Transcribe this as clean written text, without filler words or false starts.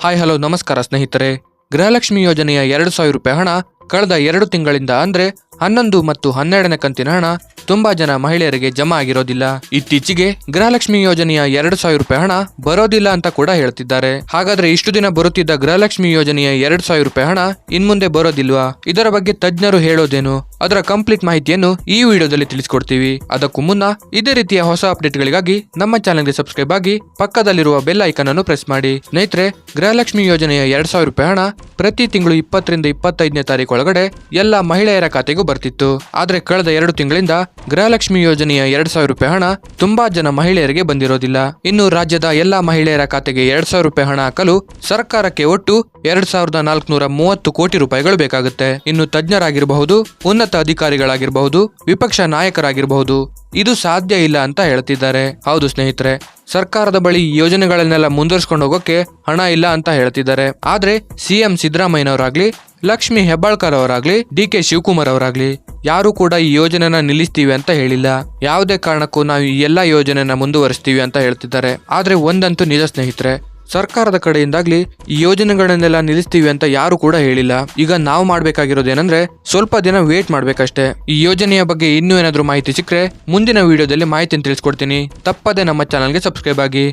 Hi hello ನಮಸ್ಕಾರ ಸ್ನೇಹಿತರೆ. ಗೃಹಲಕ್ಷ್ಮಿ ಯೋಜನೆಯ 2,000 ರೂಪಾಯಿ ಹಣ ಕಳೆದ 2 ತಿಂಗಳಿಂದ ಅಂದ್ರೆ 11 ಮತ್ತು 12ನೇ ಕಂತಿನ ಹಣ ತುಂಬಾ ಜನ ಮಹಿಳೆಯರಿಗೆ ಜಮಾ ಆಗಿರೋದಿಲ್ಲ. ಇತ್ತೀಚೆಗೆ ಗೃಹಲಕ್ಷ್ಮಿ ಯೋಜನೆಯ 2,000 ರೂಪಾಯಿ ಹಣ ಬರೋದಿಲ್ಲ ಅಂತ ಕೂಡ ಹೇಳ್ತಿದ್ದಾರೆ. ಹಾಗಾದ್ರೆ ಇಷ್ಟು ದಿನ ಬರುತ್ತಿದ್ದ ಗೃಹಲಕ್ಷ್ಮಿ ಯೋಜನೆಯ 2,000 ರೂಪಾಯಿ ಹಣ ಇನ್ಮುಂದೆ ಬರೋದಿಲ್ವಾ? ಇದರ ಬಗ್ಗೆ ತಜ್ಞರು ಹೇಳೋದೇನು? ಅದರ ಕಂಪ್ಲೀಟ್ ಮಾಹಿತಿಯನ್ನು ಈ ವಿಡಿಯೋದಲ್ಲಿ ತಿಳಿಸ್ಕೊಡ್ತೀವಿ. ಅದಕ್ಕೂ ಮುನ್ನ ಇದೇ ರೀತಿಯ ಹೊಸ ಅಪ್ಡೇಟ್ಗಳಿಗಾಗಿ ನಮ್ಮ ಚಾನೆಲ್ಗೆ ಸಬ್ಸ್ಕ್ರೈಬ್ ಆಗಿ ಪಕ್ಕದಲ್ಲಿರುವ ಬೆಲ್ ಐಕಾನ್ ಅನ್ನು ಪ್ರೆಸ್ ಮಾಡಿ. ಸ್ನೇಹಿತರೆ, ಗೃಹಲಕ್ಷ್ಮಿ ಯೋಜನೆಯ 2,000 ರೂಪಾಯಿ ಹಣ ಪ್ರತಿ ತಿಂಗಳು 20 ರಿಂದ 25ನೇ ತಾರೀಕು ಒಳಗಡೆ ಎಲ್ಲ ಮಹಿಳೆಯರ ಖಾತೆಗೂ ಬರ್ತಿತ್ತು. ಆದ್ರೆ ಕಳೆದ 2 ತಿಂಗಳಿಂದ ಗೃಹಲಕ್ಷ್ಮಿ ಯೋಜನೆಯ 2,000 ರೂಪಾಯಿ ಹಣ ತುಂಬಾ ಜನ ಮಹಿಳೆಯರಿಗೆ ಬಂದಿರೋದಿಲ್ಲ. ಇನ್ನು ರಾಜ್ಯದ ಎಲ್ಲಾ ಮಹಿಳೆಯರ ಖಾತೆಗೆ 2,000 ರೂಪಾಯಿ ಹಣ ಹಾಕಲು ಸರ್ಕಾರಕ್ಕೆ ಒಟ್ಟು 2,430 ಕೋಟಿ ರೂಪಾಯಿಗಳು ಬೇಕಾಗುತ್ತೆ. ಇನ್ನು ತಜ್ಞರಾಗಿರಬಹುದು, ಉನ್ನತ ಅಧಿಕಾರಿಗಳಾಗಿರಬಹುದು, ವಿಪಕ್ಷ ನಾಯಕರಾಗಿರಬಹುದು, ಇದು ಸಾಧ್ಯ ಇಲ್ಲ ಅಂತ ಹೇಳ್ತಿದ್ದಾರೆ. ಹೌದು ಸ್ನೇಹಿತರೆ, ಸರ್ಕಾರದ ಬಳಿ ಈ ಯೋಜನೆಗಳನ್ನೆಲ್ಲ ಮುಂದುವರಿಸಿಕೊಂಡು ಹೋಗೋಕೆ ಹಣ ಇಲ್ಲ ಅಂತ ಹೇಳ್ತಿದ್ದಾರೆ. ಆದ್ರೆ ಸಿಎಂ ಸಿದ್ದರಾಮಯ್ಯನವರಾಗ್ಲಿ, ಲಕ್ಷ್ಮಿ ಹೆಬ್ಬಾಳ್ಕರ್ ಅವರಾಗ್ಲಿ, ಡಿ.ಕೆ. ಶಿವಕುಮಾರ್ ಅವರಾಗ್ಲಿ ಯಾರು ಕೂಡ ಈ ಯೋಜನೆನ ನಿಲ್ಲಿಸ್ತೀವಿ ಅಂತ ಹೇಳಿಲ್ಲ. ಯಾವುದೇ ಕಾರಣಕ್ಕೂ ನಾವು ಈ ಎಲ್ಲಾ ಯೋಜನೆನ ಮುಂದುವರಿಸ್ತೀವಿ ಅಂತ ಹೇಳ್ತಿದ್ದಾರೆ. ಆದ್ರೆ ಒಂದಂತೂ ನಿಜ ಸ್ನೇಹಿತರೆ, ಸರ್ಕಾರದ ಕಡೆಯಿಂದಾಗ್ಲಿ ಈ ಯೋಜನೆಗಳನ್ನೆಲ್ಲ ನಿಲ್ಲಿಸ್ತೀವಿ ಅಂತ ಯಾರು ಕೂಡ ಹೇಳಿಲ್ಲ. ಈಗ ನಾವು ಮಾಡ್ಬೇಕಾಗಿರೋದೇನಂದ್ರೆ ಸ್ವಲ್ಪ ದಿನ ವೇಟ್ ಮಾಡ್ಬೇಕಷ್ಟೇ. ಈ ಯೋಜನೆಯ ಬಗ್ಗೆ ಇನ್ನೂ ಏನಾದ್ರೂ ಮಾಹಿತಿ ಸಿಕ್ಕರೆ ಮುಂದಿನ ವಿಡಿಯೋದಲ್ಲಿ ಮಾಹಿತಿಯನ್ನು ತಿಳಿಸ್ಕೊಡ್ತೀನಿ. ತಪ್ಪದೆ ನಮ್ಮ ಚಾನಲ್ಗೆ ಸಬ್ಸ್ಕ್ರೈಬ್ ಆಗಿ.